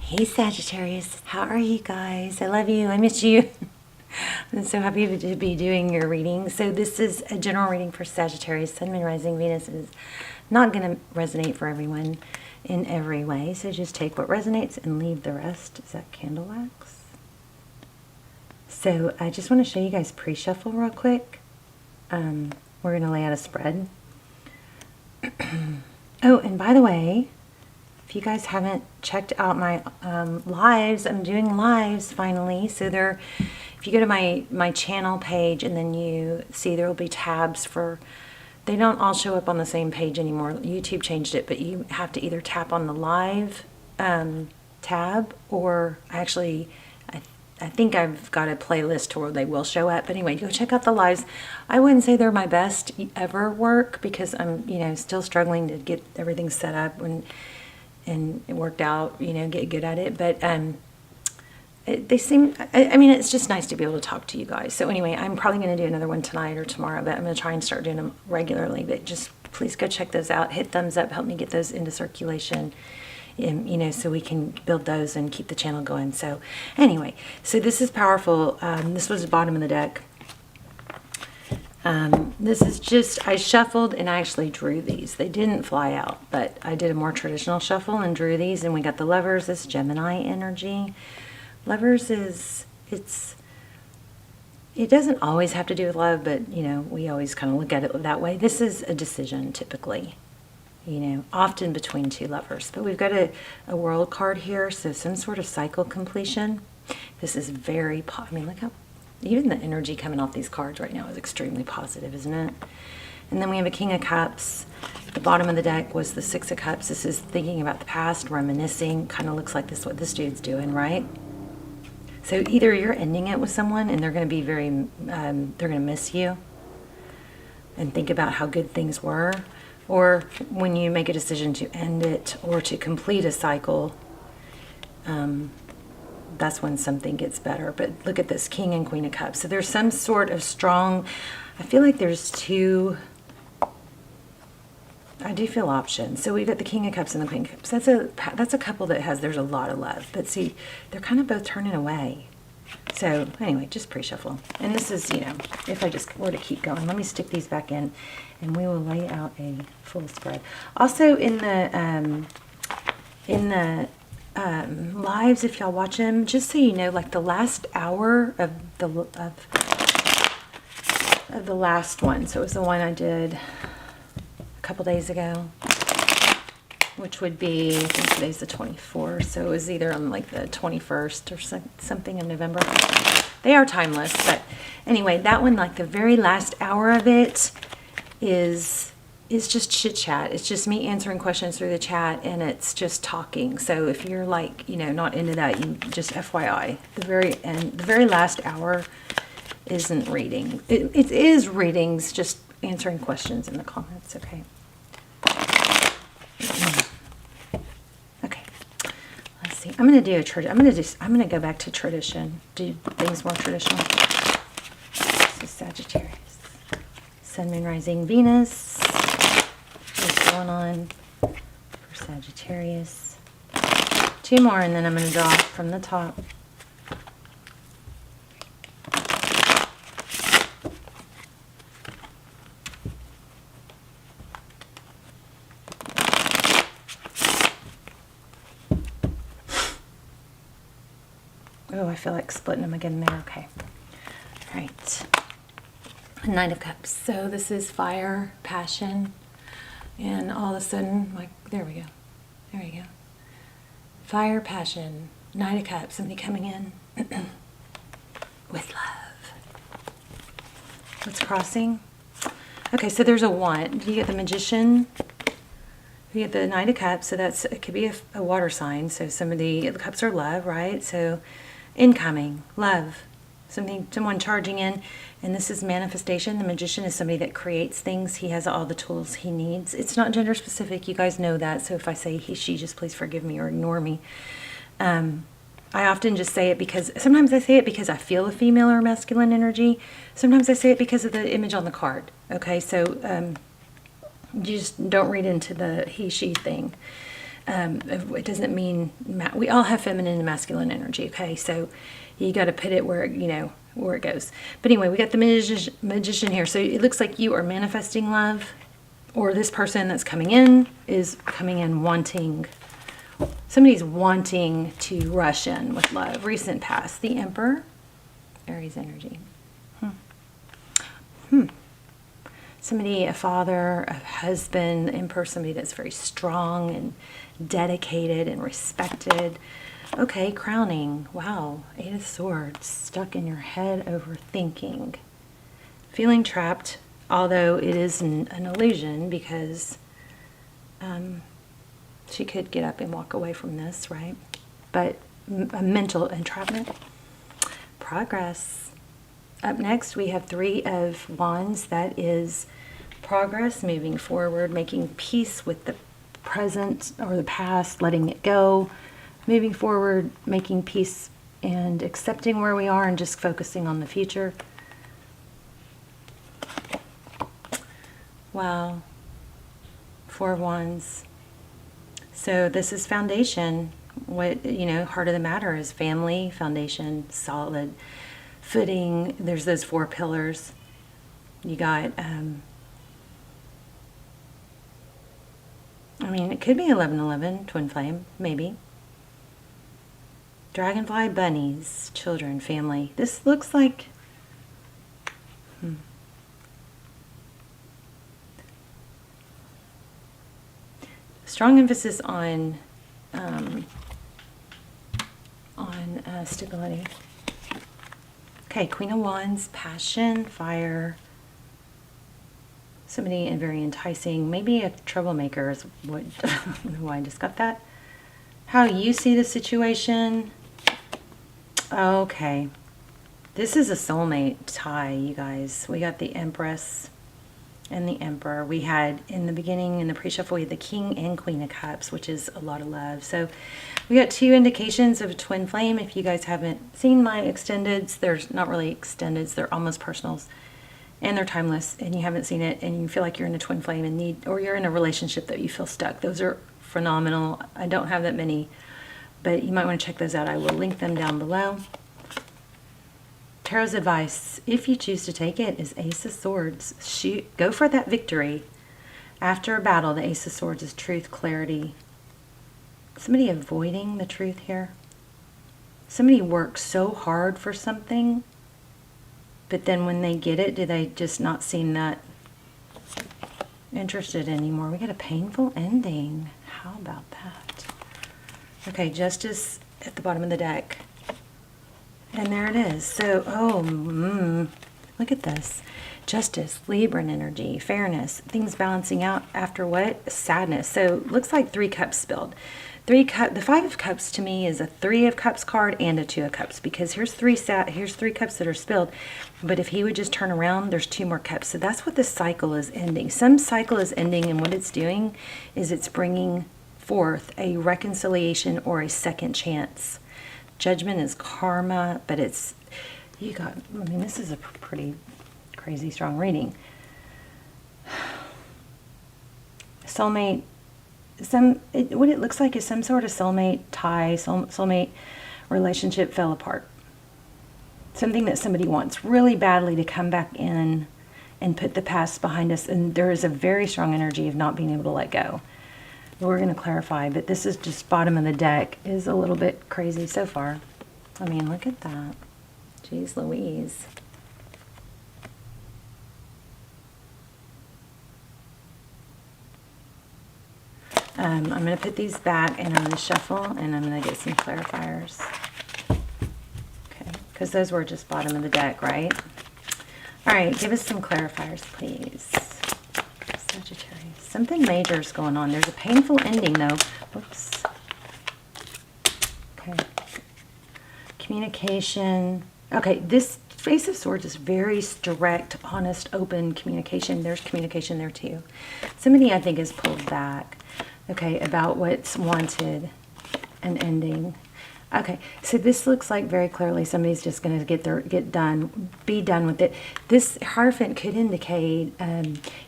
Hey Sagittarius, how are you guys? I love you. I miss you. I'm so happy to be doing your reading. So this is a general reading for Sagittarius. Sun, Moon, Rising, Venus is not going to resonate for everyone in every way. So just take what resonates and leave the rest. Is that candle wax? So I just want to show you guys pre-shuffle real quick. We're going to lay out a spread. Oh, and by the way, if you guys haven't checked out my lives, I'm doing lives finally. So there, if you go to my channel page and then you see there will be tabs for, they don't all show up on the same page anymore. YouTube changed it, but you have to either tap on the live tab, or actually I think I've got a playlist to where they will show up. But anyway, go check out the lives. I wouldn't say they're my best ever work because I'm, still struggling to get everything set up and it worked out, get good at it. But they seem, I mean, it's just nice to be able to talk to you guys. So anyway, I'm probably going to do another one tonight or tomorrow, but I'm going to try and start doing them regularly. But just please go check those out. Hit thumbs up, help me get those into circulation. So we can build those and keep the channel going. So anyway, so this is powerful. This was the bottom of the deck. This is just, I shuffled and I actually drew these. They didn't fly out, but I did a more traditional shuffle and drew these, and we got the Lovers, this Gemini energy. Lovers is, it doesn't always have to do with love, but we always kind of look at it that way. This is a decision typically. Often between two lovers. But we've got a world card here, so some sort of cycle completion. This is very, I mean, look how, even the energy coming off these cards right now is extremely positive, isn't it? And then we have a King of Cups. The bottom of the deck was the Six of Cups. This is thinking about the past, reminiscing. Kind of looks like this is what this dude's doing, right? So either you're ending it with someone and they're going to be very, they're going to miss you and think about how good things were. Or when you make a decision to end it or to complete a cycle, that's when something gets better. But look at this, King and Queen of Cups. So there's some sort of strong, I feel like there's two, I do feel options. So we've got the King of Cups and the Queen of Cups. That's a couple that there's a lot of love. But see, they're kind of both turning away. So anyway, just pre-shuffle. And this is, if I just were to keep going, let me stick these back in and we will lay out a full spread. Also in the lives, if y'all watch them, just so you know, like the last hour of the last one. So it was the one I did a couple days ago, which would be, I think today's the 24th, so it was either on like the 21st or something in November. They are timeless, but anyway, that one, like the very last hour of it is just chit chat. It's just me answering questions through the chat, and it's just talking. So if you're like, not into that, you just FYI, the very end, the very last hour isn't reading. It is readings, just answering questions in the comments, okay? Okay, let's see. I'm gonna go back to tradition. Do things more traditional. This is Sagittarius. Sun, Moon, Rising, Venus. What's going on for Sagittarius? Two more, and then I'm gonna draw from the top. Oh, I feel like splitting them again there. Okay. All right. Knight of Cups. So this is fire, passion, and all of a sudden, like, there we go. There you go. Fire, passion, Knight of Cups, somebody coming in with love. What's crossing? Okay, so there's a one. You get the Magician. You get the Knight of Cups, so it could be a water sign. So the cups are love, right? So incoming, love, someone charging in, and this is manifestation. The Magician is somebody that creates things. He has all the tools he needs. It's not gender specific. You guys know that. So if I say he, she, just please forgive me or ignore me. I often just say it because, sometimes I say it because I feel a female or masculine energy. Sometimes I say it because of the image on the card. Okay, so you just don't read into the he, she thing. It doesn't mean we all have feminine and masculine energy. Okay, so you got to put it where where it goes. But anyway, we got the magician here. So it looks like you are manifesting love, or this person that's coming in is coming in wanting. Somebody's wanting to rush in with love. Recent past, the Emperor, Aries energy. Somebody, a father, a husband, Emperor, somebody that's very strong and dedicated and respected. Okay, crowning. Wow, 8 of Swords, stuck in your head overthinking. Feeling trapped, although it is an illusion because she could get up and walk away from this, right? But a mental entrapment. Progress. Up next, we have 3 of Wands. That is progress, moving forward, making peace with the present or the past, letting it go, moving forward, making peace and accepting where we are and just focusing on the future. Wow. 4 of Wands. So this is foundation. What, heart of the matter is family, foundation, solid footing. There's those 4 pillars. You got, it could be 1111, twin flame, maybe. Dragonfly, bunnies, children, family. This looks like, strong emphasis on stability. Okay, Queen of Wands, passion, fire. Somebody very enticing, maybe a troublemaker is what, why I just got that. How you see the situation. Okay, this is a soulmate tie, you guys. We got the Empress and the Emperor. We had, in the beginning, in the pre-shuffle, we had the King and Queen of Cups, which is a lot of love. So we got 2 indications of a twin flame. If you guys haven't seen my extendeds, there's not really extendeds, they're almost personals. And they're timeless, and you haven't seen it, and you feel like you're in a twin flame and need, or you're in a relationship that you feel stuck. Those are phenomenal. I don't have that many, but you might want to check those out. I will link them down below. Tarot's advice, if you choose to take it, is Ace of Swords. Go for that victory. After a battle, the Ace of Swords is truth, clarity. Somebody avoiding the truth here. Somebody works so hard for something, but then when they get it, do they just not seem that interested anymore? We got a painful ending. How about that? Okay, Justice at the bottom of the deck. And there it is. So, look at this. Justice, Libran energy, fairness, things balancing out after what? Sadness. So, looks like 3 cups spilled. The 5 of Cups to me is a 3 of Cups card and a 2 of Cups, because here's 3 cups that are spilled, but if he would just turn around, there's 2 more cups. So that's what this cycle is ending. Some cycle is ending, and what it's doing is it's bringing forth a reconciliation or a second chance. Judgment is karma, but this is a pretty crazy strong reading. Soulmate. What it looks like is some sort of soulmate tie, soulmate relationship fell apart. Something that somebody wants really badly to come back in and put the past behind us, and there is a very strong energy of not being able to let go. We're going to clarify, but this is just bottom of the deck is a little bit crazy so far. Look at that. Jeez Louise. I'm going to put these back, and I'm going to shuffle, and I'm going to get some clarifiers. Okay, because those were just bottom of the deck, right? All right, give us some clarifiers, please. Sagittarius. Something major is going on. There's a painful ending, though. Whoops. Okay. Communication. Okay, this Ace of Swords is very direct, honest, open communication. There's communication there, too. Somebody, I think, is pulled back. Okay, about what's wanted and ending. Okay, so this looks like very clearly somebody's just going to be done with it. This Hierophant could indicate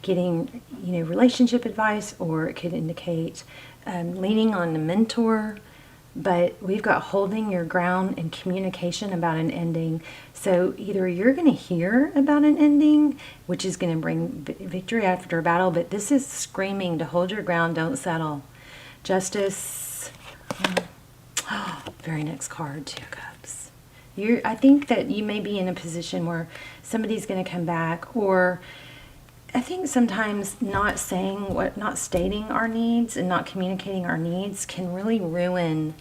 getting, relationship advice, or it could indicate leaning on a mentor, but we've got holding your ground and communication about an ending. So either you're going to hear about an ending, which is going to bring victory after a battle, but this is screaming to hold your ground, don't settle. Justice. Very next card, Two of Cups. I think that you may be in a position where somebody's going to come back, or I think sometimes not stating our needs and not communicating our needs can really ruin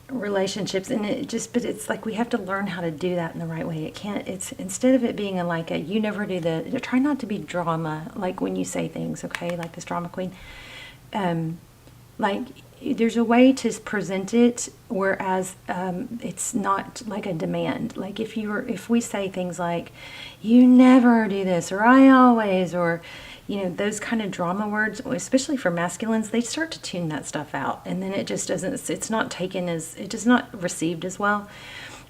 relationships. And but it's like we have to learn how to do that in the right way. It's instead of it being you never do try not to be drama, like when you say things, okay, like this drama queen. Like there's a way to present it, whereas it's not like a demand. Like if we say things like, you never do this, or I always, or those kind of drama words, especially for masculines, they start to tune that stuff out, and then it just doesn't, it's not received as well.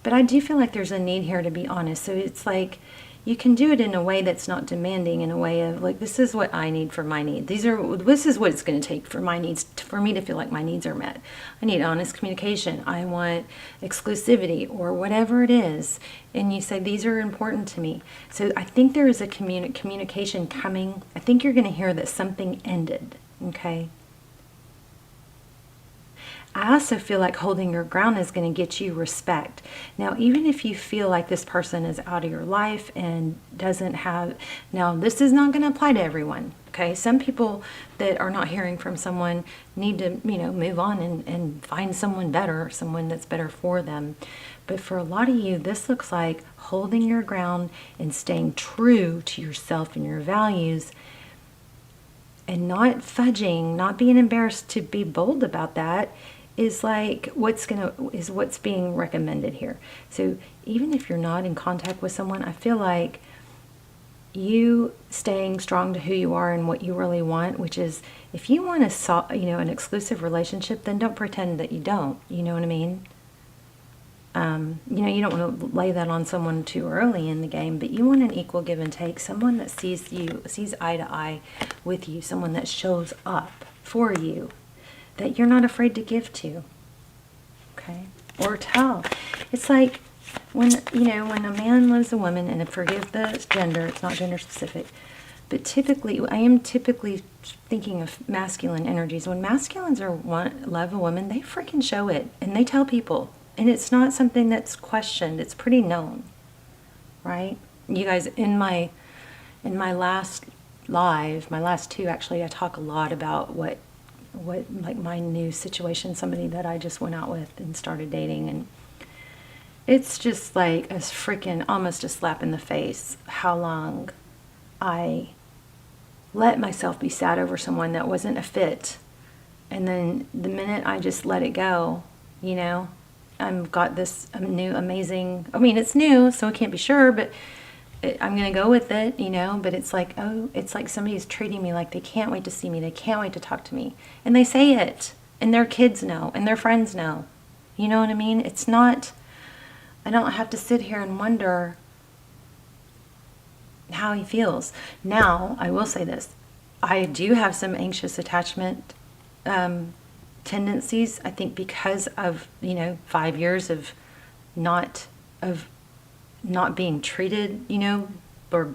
But I do feel like there's a need here to be honest. So it's like you can do it in a way that's not demanding, in a way of like, this is what I need for my needs. This is what it's going to take for my needs, for me to feel like my needs are met. I need honest communication. I want exclusivity, or whatever it is. And you say, these are important to me. So I think there is a communication coming. I think you're going to hear that something ended. Okay. I also feel like holding your ground is going to get you respect. Now, even if you feel like this person is out of your life and doesn't have, now this is not going to apply to everyone, okay? Some people that are not hearing from someone need to, move on and find someone better, someone that's better for them. But for a lot of you, this looks like holding your ground and staying true to yourself and your values, and not fudging, not being embarrassed to be bold about that. Is what's being recommended here. So even if you're not in contact with someone, I feel like you staying strong to who you are and what you really want, which is, if you want an exclusive relationship, then don't pretend that you don't. You know what I mean? You don't want to lay that on someone too early in the game, but you want an equal give and take, someone that sees eye to eye with you, someone that shows up for you, that you're not afraid to give to, okay, or tell. It's like when a man loves a woman, and forgive the gender, it's not gender specific, but I am typically thinking of masculine energies. When masculines love a woman, they freaking show it, and they tell people, and it's not something that's questioned. It's pretty known, right? You guys, in my last live, my last two actually, I talk a lot about what like my new situation, somebody that I just went out with and started dating, and it's just like almost a slap in the face how long I let myself be sad over someone that wasn't a fit. And then the minute I just let it go, I've got this new amazing, it's new, so I can't be sure, but I'm going to go with it, but it's like somebody's treating me like they can't wait to see me. They can't wait to talk to me. And they say it, and their kids know, and their friends know. You know what I mean? It's not, I don't have to sit here and wonder how he feels. Now, I will say this. I do have some anxious attachment tendencies, I think, because of, 5 years of not being treated, or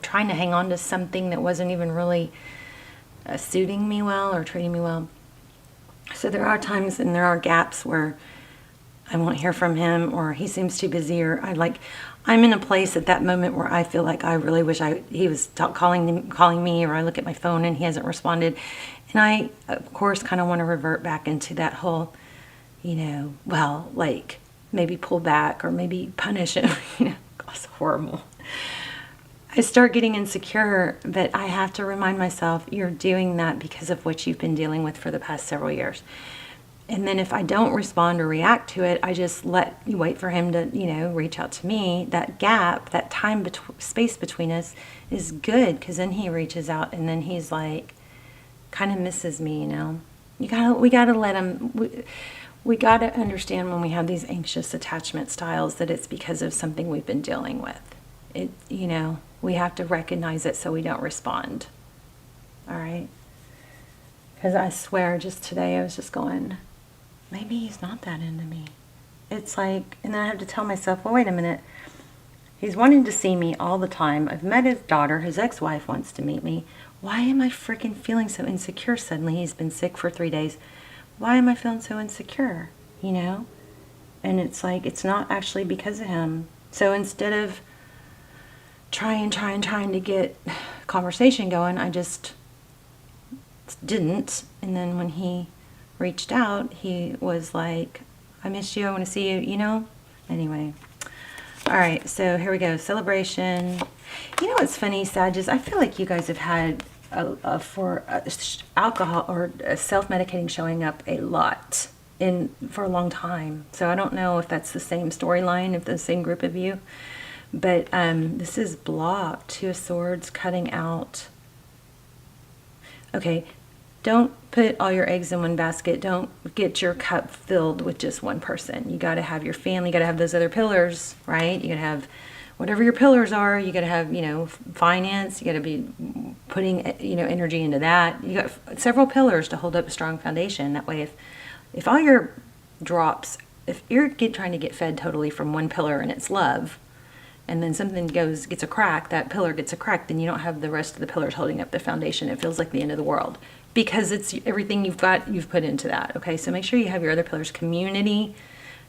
trying to hang on to something that wasn't even really suiting me well or treating me well. So there are times and there are gaps where I won't hear from him, or he seems too busy, or I'm in a place at that moment where I feel like I really wish he was calling me, or I look at my phone and he hasn't responded. And I, of course, kind of want to revert back into that whole, maybe pull back or maybe punish him. It's horrible. I start getting insecure, but I have to remind myself, you're doing that because of what you've been dealing with for the past several years. And then if I don't respond or react to it, I just wait for him to, reach out to me. That gap, that space between us is good, because then he reaches out, and then he's like, kind of misses me, we gotta let him. We got to understand when we have these anxious attachment styles that it's because of something we've been dealing with. We have to recognize it so we don't respond. All right? Because I swear, just today I was just going, maybe he's not that into me. It's like, and then I have to tell myself, well, wait a minute. He's wanting to see me all the time. I've met his daughter. His ex-wife wants to meet me. Why am I freaking feeling so insecure suddenly? He's been sick for 3 days. Why am I feeling so insecure? You know? And it's like, it's not actually because of him. So instead of trying to get conversation going, I just didn't. And then when he reached out, he was like, I miss you, I want to see you, you know? Anyway. All right, so here we go. Celebration. You know what's funny, Sagittarius? I feel like you guys have had alcohol or self-medicating showing up a lot for a long time. So I don't know if that's the same storyline, if the same group of you. But this is blocked. Two of Swords, cutting out. Okay, don't put all your eggs in one basket. Don't get your cup filled with just one person. You got to have your family. You got to have those other pillars, right? You got to have whatever your pillars are. You got to have, you know, finance. You got to be putting, you know, energy into that. You got several pillars to hold up a strong foundation. That way, if all your drops, if you're trying to get fed totally from one pillar and it's love, and then something gets a crack, that pillar gets a crack, then you don't have the rest of the pillars holding up the foundation. It feels like the end of the world because it's everything you've got, you've put into that. Okay, so make sure you have your other pillars: community,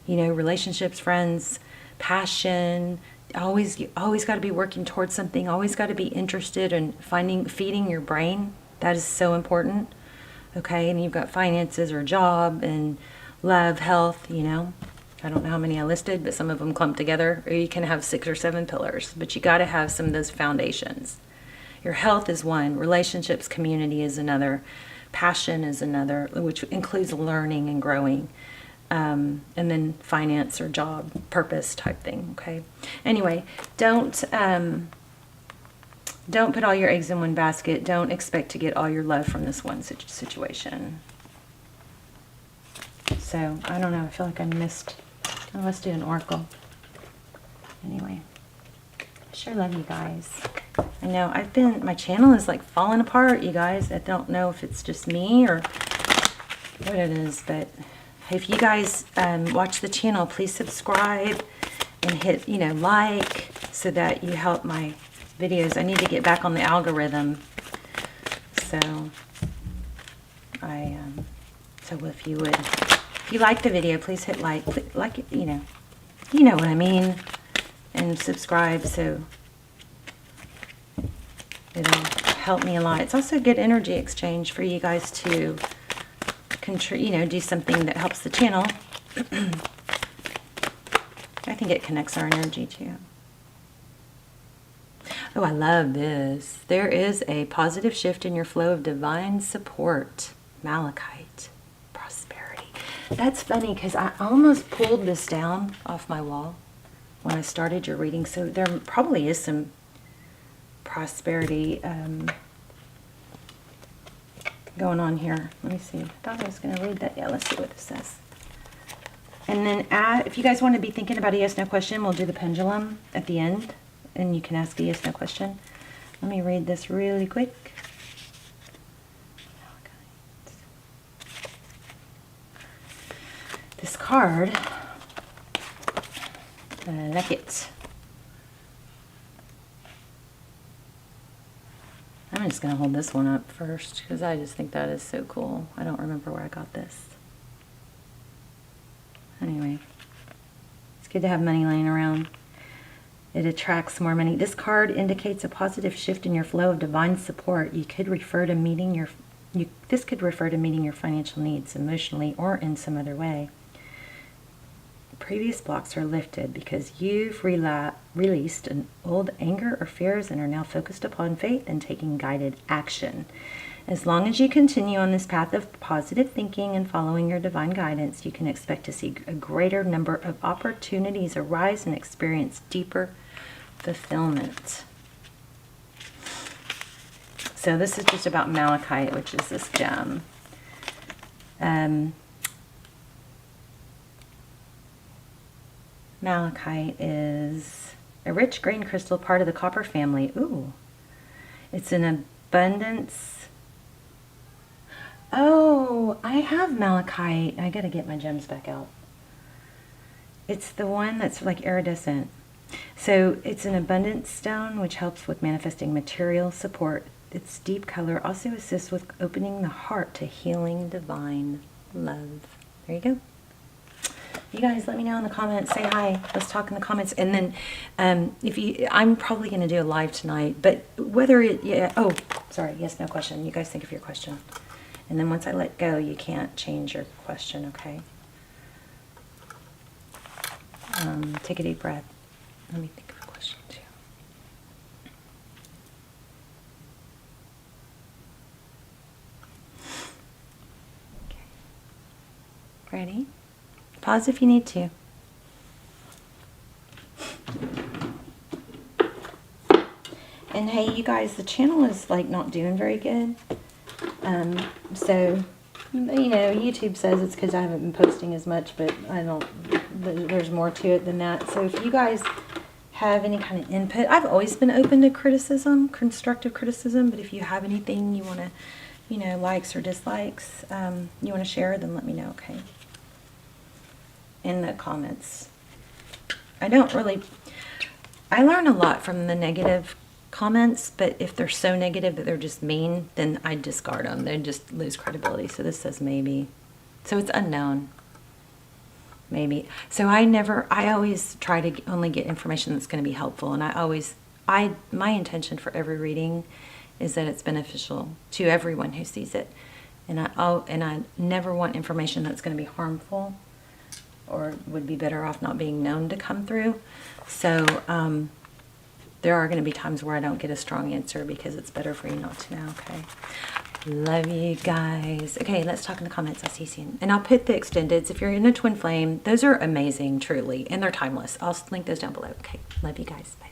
you know, relationships, friends, passion. You always got to be working towards something. Always got to be interested in feeding your brain. That is so important. Okay, and you've got finances or job and love, health, you know. I don't know how many I listed, but some of them clump together. Or you can have 6 or 7 pillars, but you got to have some of those foundations. Your health is one, relationships, community is another, passion is another, which includes learning and growing, and then finance or job, purpose type thing. Okay. Anyway, don't put all your eggs in one basket. Don't expect to get all your love from this one situation. So I don't know. I feel like I must do an oracle. Anyway, I sure love you guys. I know my channel is like falling apart, you guys. I don't know if it's just me or what it is, but if you guys watch the channel, please subscribe and hit, you know, like, so that you help my videos. I need to get back on the algorithm. So if you like the video, please hit like it, you know what I mean, and subscribe, so it'll help me a lot. It's also good energy exchange for you guys to do something that helps the channel. I think it connects our energy too. Oh, I love this. There is a positive shift in your flow of divine support. Malachite. Prosperity. That's funny because I almost pulled this down off my wall when I started your reading. So there probably is some prosperity going on here. Let me see. I thought I was going to read that. Yeah, let's see what it says. And then if you guys want to be thinking about a yes, no question, we'll do the pendulum at the end. And you can ask a yes, no question. Let me read this really quick. This card, I like it. I'm just going to hold this one up first because I just think that is so cool. I don't remember where I got this. Anyway, it's good to have money laying around. It attracts more money. This card indicates a positive shift in your flow of divine support. This could refer to meeting your financial needs emotionally or in some other way. Previous blocks are lifted because you've released an old anger or fears and are now focused upon faith and taking guided action. As long as you continue on this path of positive thinking and following your divine guidance, you can expect to see a greater number of opportunities arise and experience deeper fulfillment. So this is just about malachite, which is this gem. Malachite is a rich green crystal, part of the copper family. Ooh, it's an abundance. Oh, I have malachite. I gotta get my gems back out. It's the one that's like iridescent. So it's an abundance stone, which helps with manifesting material support. Its deep color also assists with opening the heart to healing divine love. There you go. You guys let me know in the comments. Say hi. Let's talk in the comments. And then if you, I'm probably going to do a live tonight, but whether it, yeah, oh, sorry. Yes, no question. You guys think of your question. And then once I let go, you can't change your question, okay? Take a deep breath. Let me think of a question too. Okay. Ready? Pause if you need to. And hey, you guys, the channel is like not doing very good. So, you know, YouTube says it's because I haven't been posting as much, but I don't, there's more to it than that. So if you guys have any kind of input, I've always been open to criticism, constructive criticism, but if you have anything you want to, you know, likes or dislikes, you want to share, then let me know, okay? In the comments. I learn a lot from the negative comments, but if they're so negative that they're just mean, then I discard them. They just lose credibility. So this says maybe. So it's unknown. Maybe. So I always try to only get information that's going to be helpful. And my intention for every reading is that it's beneficial to everyone who sees it. And I never want information that's going to be harmful or would be better off not being known to come through. So there are going to be times where I don't get a strong answer because it's better for you not to know, okay? Love you guys. Okay, let's talk in the comments. I'll see you soon. And I'll put the extendeds. If you're in a twin flame, those are amazing, truly. And they're timeless. I'll link those down below. Okay, love you guys. Bye.